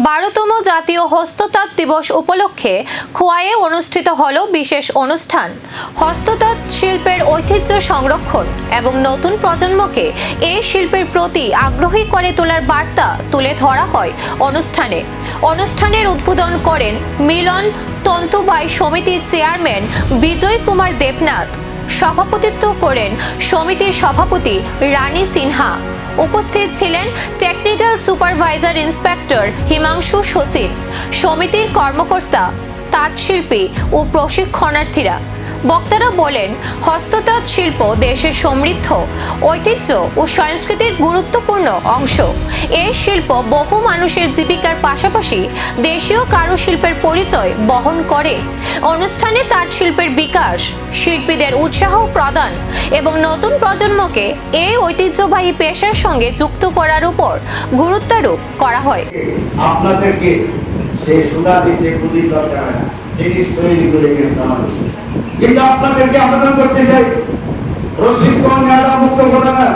12তম জাতীয় হস্ততাঁত দিবস উপলক্ষে খোয়াইয়ে অনুষ্ঠিত হল বিশেষ অনুষ্ঠান। হস্ততাঁত শিল্পের ঐতিহ্য সংরক্ষণ এবং নতুন প্রজন্মকে এই শিল্পের প্রতি আগ্রহী করে তোলার বার্তা তুলে ধরা হয় অনুষ্ঠানে। অনুষ্ঠানের উদ্বোধন করেন মিলন তন্তুবাই সমিতির চেয়ারম্যান বিজয় কুমার দেবনাথ। সভাপতিত্ব করেন সমিতির সভাপতি রানী সিনহা। উপস্থিত ছিলেন technical supervisor inspector Himanshu Sachin, সমিতির কর্মকর্তা, তাঁতশিল্পী ও প্রশিক্ষণার্থীরা। বক্তারা বলেন, হস্ততাঁত শিল্প দেশের সমৃদ্ধ ঐতিহ্য ও সংস্কৃতির গুরুত্বপূর্ণ অংশ। এই শিল্প বহু মানুষের জীবিকার পাশাপাশি দেশীয় কারুশিল্পের পরিচয় বহন করে। অনুষ্ঠানে তাঁত শিল্পের বিকাশ, শিল্পীদের উৎসাহ প্রদান এবং নতুন প্রজন্মকে এই ঐতিহ্যবাহী পেশার সঙ্গে যুক্ত করার উপর গুরুত্বারোপ করা হয়। আপনাদেরকে সে সুদা দিতে খুবই দরকার হয় না, জিনিস তৈরি করে কিন্তু আপনাদেরকে আবেদন করতে চাই, প্রশিক্ষণ নেওয়া মুক্ত কথা না।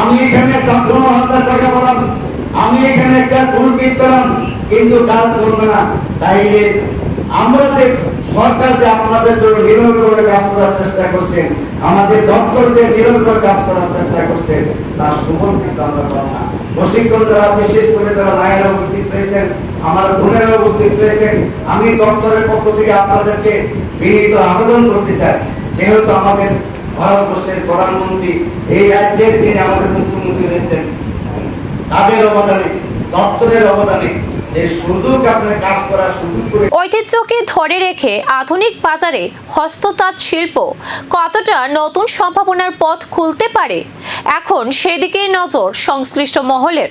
আমি এখানে একটা 15,000 টাকা পেলাম, আমি এখানে একটা ফুলপিট পেলাম, কিন্তু কাজ করবে না। তাইলে আমরা যে সরকার যে আপনাদের জন্য নিরন্তর কাজ করার চেষ্টা করছেন, আমাদের দপ্তর যে নিরন্তর কাজ করার চেষ্টা করছেন, তার সুফল কিন্তু আমরা পাব না। প্রশিক্ষণ দ্বারা বিশেষ করে যারা মায়েরা উপস্থিত রয়েছেন, আমার বোনেরা উপস্থিত রয়েছেন, আমি দপ্তরের পক্ষ থেকে আপনাদেরকে বিনীত আবেদন করতে চাই, যেহেতু আমাদের ভারতবর্ষের প্রধানমন্ত্রী, এই রাজ্যের যিনি আমাদের মুখ্যমন্ত্রী রয়েছেন, তাদের অবদানে, দপ্তরের অবদানে ঐতিহ্যকে ধরে রেখে আধুনিক বাজারে হস্ততাঁত শিল্প কতটা নতুন সম্ভাবনার পথ খুলতে পারে, এখন সেদিকেই নজর সংশ্লিষ্ট মহলের।